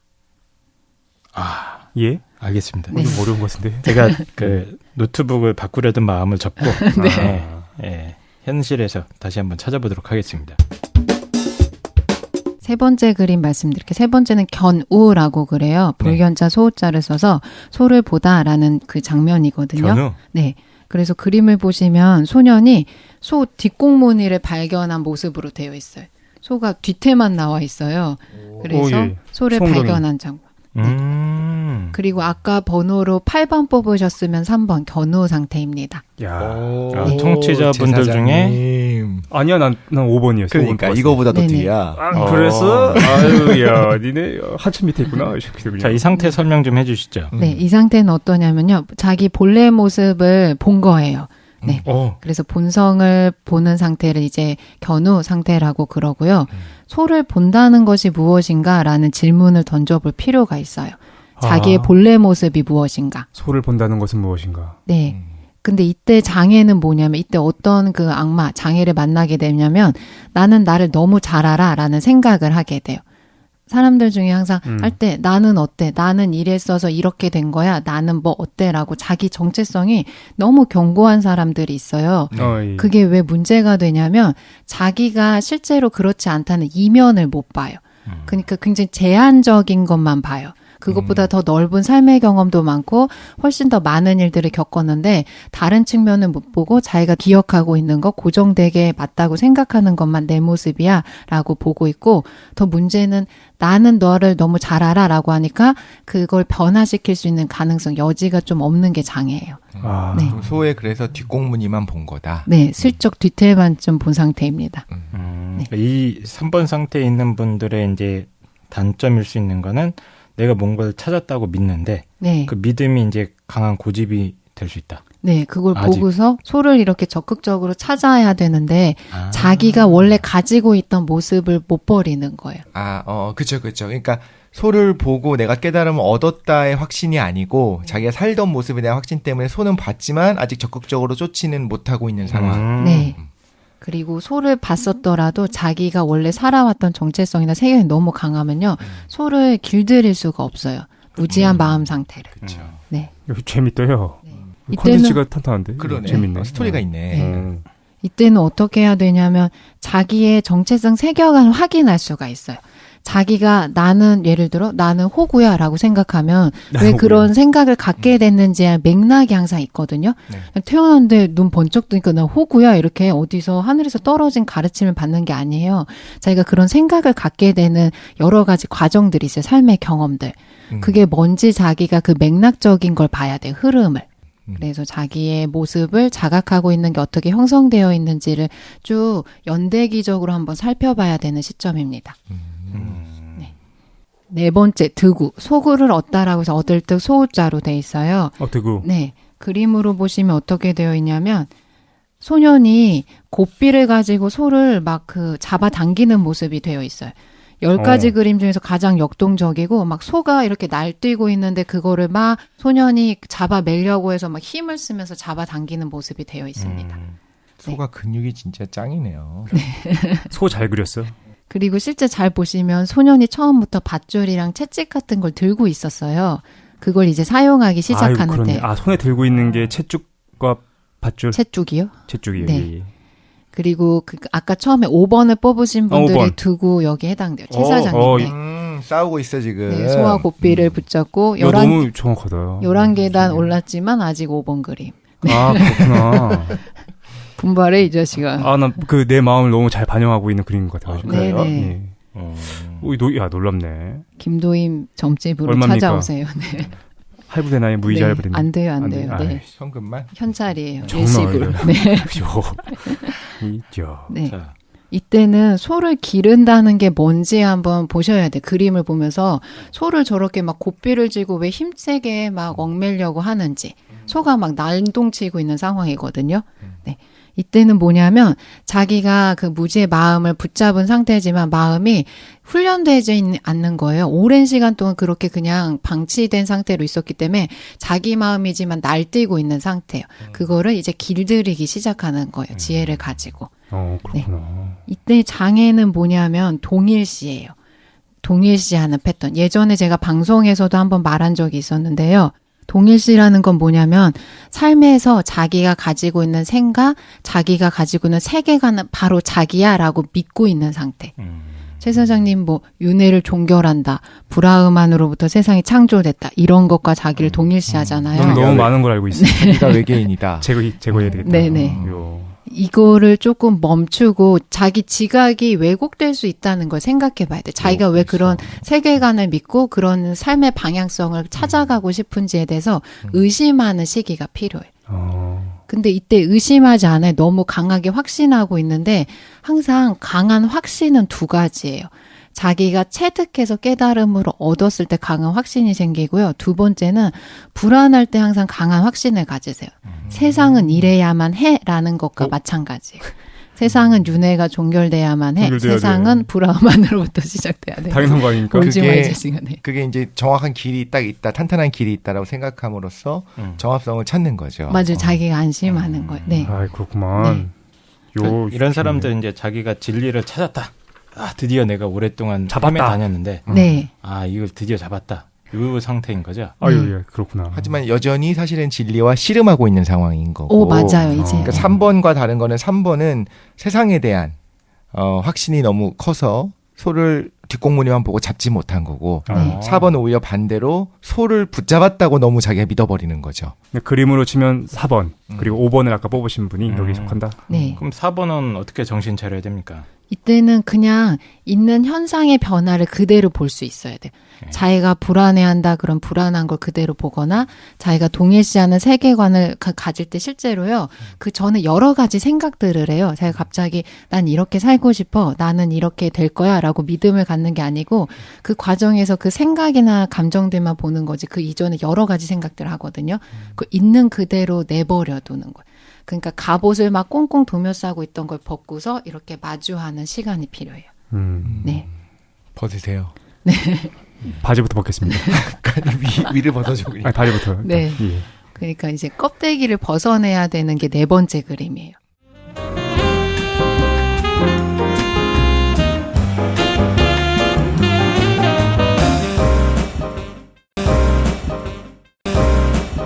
예? 알겠습니다. 네. 좀 어려운 것 같은데. 제가 그 노트북을 바꾸려던 마음을 접고 현실에서 다시 한번 찾아보도록 하겠습니다. 세 번째 그림 말씀드릴게요. 세 번째는 견우라고 그래요. 불견자 소우자를 써서 소를 보다라는 그 장면이거든요. 견우? 네. 그래서 그림을 보시면 소년이 소 뒷공무니를 발견한 모습으로 되어 있어요. 소가 뒤태만 나와 있어요. 그래서 예. 소를 소엉덩이. 발견한 장면. 그리고 아까 번호로 8번 뽑으셨으면 3번 견우 상태입니다. 야. 청취자분들 중에 아니야, 난 5번이었어. 그러니까 이거보다 더 네네. 뒤야. 그래서 아유, 야, 니네 한참 밑에 있구나. 이 새끼들 그냥. 자, 이 상태 설명 좀 해주시죠. 네, 이 상태는 어떠냐면요. 자기 본래 모습을 본 거예요. 네. 그래서 본성을 보는 상태를 이제 견우 상태라고 그러고요. 소를 본다는 것이 무엇인가라는 질문을 던져볼 필요가 있어요. 자기의 본래 모습이 무엇인가. 소를 본다는 것은 무엇인가? 네. 근데 이때 장애는 뭐냐면 이때 어떤 그 악마, 장애를 만나게 되냐면 나는 나를 너무 잘 알아라는 생각을 하게 돼요. 사람들 중에 항상 할 때 나는 어때? 나는 이랬어서 이렇게 된 거야. 나는 뭐 어때라고 자기 정체성이 너무 견고한 사람들이 있어요. 예. 그게 왜 문제가 되냐면 자기가 실제로 그렇지 않다는 이면을 못 봐요. 그러니까 굉장히 제한적인 것만 봐요. 그것보다 더 넓은 삶의 경험도 많고 훨씬 더 많은 일들을 겪었는데 다른 측면을 못 보고 자기가 기억하고 있는 거 고정되게 맞다고 생각하는 것만 내 모습이야 라고 보고 있고 더 문제는 나는 너를 너무 잘 알아 라고 하니까 그걸 변화시킬 수 있는 가능성 여지가 좀 없는 게 장애예요. 네. 소의 그래서 뒷공무니만 본 거다. 네, 슬쩍 뒤태만 좀 본 상태입니다. 이 3번 상태에 있는 분들의 이제 단점일 수 있는 거는 내가 뭔가를 찾았다고 믿는데 네. 그 믿음이 이제 강한 고집이 될 수 있다. 네, 그걸 아직. 보고서 소를 이렇게 적극적으로 찾아야 되는데 자기가 원래 가지고 있던 모습을 못 버리는 거예요. 그쵸. 그러니까 소를 보고 내가 깨달음을 얻었다의 확신이 아니고 자기가 살던 모습에 대한 확신 때문에 소는 봤지만 아직 적극적으로 쫓지는 못하고 있는 상황. 네. 그리고 소를 봤었더라도 자기가 원래 살아왔던 정체성이나 세계관이 너무 강하면요. 소를 길들일 수가 없어요. 무지한 마음 상태를. 그렇죠. 네. 재밌대요. 네. 콘텐츠가 탄탄한데. 그러네. 재밌네. 스토리가 있네. 이때는 어떻게 해야 되냐면 자기의 정체성 세계관을 확인할 수가 있어요. 자기가 나는 예를 들어 나는 호구야 라고 생각하면 왜 호구야. 그런 생각을 갖게 됐는지의 맥락이 항상 있거든요. 네. 태어났는데 눈 번쩍 뜨니까 나 호구야 이렇게 어디서 하늘에서 떨어진 가르침을 받는 게 아니에요. 자기가 그런 생각을 갖게 되는 여러 가지 과정들이 있어요. 삶의 경험들. 그게 뭔지 자기가 그 맥락적인 걸 봐야 돼요. 흐름을. 그래서 자기의 모습을 자각하고 있는 게 어떻게 형성되어 있는지를 쭉 연대기적으로 한번 살펴봐야 되는 시점입니다. 네 번째, 득우. 소구를 얻다라고 해서 얻을 득 소자로 돼 있어요. 득우. 네. 그림으로 보시면 어떻게 되어 있냐면 소년이 고삐를 가지고 소를 막 잡아당기는 모습이 되어 있어요. 10가지 그림 중에서 가장 역동적이고 막 소가 이렇게 날뛰고 있는데 그거를 막 소년이 잡아매려고 해서 막 힘을 쓰면서 잡아당기는 모습이 되어 있습니다. 소가 근육이 진짜 짱이네요. 소 잘 그렸어. 그리고 실제 잘 보시면 소년이 처음부터 밧줄이랑 채찍 같은 걸 들고 있었어요. 그걸 이제 사용하기 시작하는데. 손에 들고 있는 게 채죽과 밧줄. 채죽이요? 채죽이에요. 네. 예. 그리고 아까 처음에 5번을 뽑으신 분들이 5번. 두고 여기 해당돼요. 최 사장님. 싸우고 있어 지금. 네, 소와 고삐를 붙잡고 너무 정확하다. 11계단 올랐지만 아직 5번 그림. 그렇구나. 분발해 이 자식아. 난 내 마음을 너무 잘 반영하고 있는 그림인 것 같아요. 네네. 놀랍네. 김도임 점집으로 얼마입니까? 찾아오세요. 네. 할부되나요? 무이자 할부되나요? 안 돼요, 안 돼요. 네. 현금만? 현찰이에요. 정말. 일식으로. 네. 있죠. 네. 자, 이때는 소를 기른다는 게 뭔지 한번 보셔야 돼. 그림을 보면서 소를 저렇게 막 고삐를 쥐고 왜 힘세게 막 얽매려고 하는지. 소가 막 난동치고 있는 상황이거든요. 네. 이때는 뭐냐면 자기가 그 무지의 마음을 붙잡은 상태지만 마음이 훈련되지 않는 거예요. 오랜 시간 동안 그렇게 그냥 방치된 상태로 있었기 때문에 자기 마음이지만 날뛰고 있는 상태예요. 그거를 이제 길들이기 시작하는 거예요. 지혜를 가지고. 그렇구나. 이때 장애는 뭐냐면 동일시예요. 동일시하는 패턴. 예전에 제가 방송에서도 한번 말한 적이 있었는데요. 동일시라는 건 뭐냐면 삶에서 자기가 가지고 있는 생각, 자기가 가지고 있는 세계관은 바로 자기야라고 믿고 있는 상태. 최 사장님 윤회를 종결한다. 브라흐만으로부터 세상이 창조됐다. 이런 것과 자기를 동일시하잖아요. 너무 많은 걸 알고 있어요. 자기가 외계인이다. 제거해야 되겠다. 네네. 이거를 조금 멈추고 자기 지각이 왜곡될 수 있다는 걸 생각해 봐야 돼. 자기가 왜 그런 세계관을 믿고 그런 삶의 방향성을 찾아가고 싶은지에 대해서 의심하는 시기가 필요해. 근데 이때 의심하지 않아요. 너무 강하게 확신하고 있는데 항상 강한 확신은 두 가지예요. 자기가 체득해서 깨달음으로 얻었을 때 강한 확신이 생기고요. 두 번째는 불안할 때 항상 강한 확신을 가지세요. 세상은 이래야만 해라는 것과 마찬가지예요. 세상은 윤회가 종결돼야만 해. 세상은 브라흐만으로부터 시작돼야 돼. 당연한 거 아닙니까? 그게 이제 정확한 길이 딱 있다, 탄탄한 길이 있다라고 생각함으로써 정합성을 찾는 거죠. 맞아요. 자기가 안심하는 거예요. 네. 그렇구만. 네. 이런 사람들은 이제 자기가 진리를 찾았다. 드디어 내가 오랫동안 잡았다 다녔는데, 네. 이걸 드디어 잡았다. 이 상태인 거죠. 예, 그렇구나. 하지만 여전히 사실은 진리와 씨름하고 있는 상황인 거고. 맞아요, 이제. 그러니까 3번과 다른 거는 3번은 세상에 대한 확신이 너무 커서 소를 뒷공무니만 보고 잡지 못한 거고, 4번은 오히려 반대로 소를 붙잡았다고 너무 자기가 믿어버리는 거죠. 그림으로 치면 4번, 그리고 5번을 아까 뽑으신 분이 여기 속한다? 네. 그럼 4번은 어떻게 정신 차려야 됩니까? 이때는 그냥 있는 현상의 변화를 그대로 볼 수 있어야 돼요. 자기가 불안해한다 그럼 불안한 걸 그대로 보거나 자기가 동일시하는 세계관을 가질 때 실제로요. 그 전에 여러 가지 생각들을 해요. 자기가 갑자기 난 이렇게 살고 싶어. 나는 이렇게 될 거야 라고 믿음을 갖는 게 아니고 그 과정에서 그 생각이나 감정들만 보는 거지 그 이전에 여러 가지 생각들을 하거든요. 그 있는 그대로 내버려 두는 거예요. 그러니까 갑옷을 막 꽁꽁 도며싸고 있던 걸 벗고서 이렇게 마주하는 시간이 필요해요. 네. 벗으세요. 네. 바지부터 벗겠습니다. 위를 벗어줘. 바지부터. 네. 예. 그러니까 이제 껍데기를 벗어내야 되는 게 네 번째 그림이에요.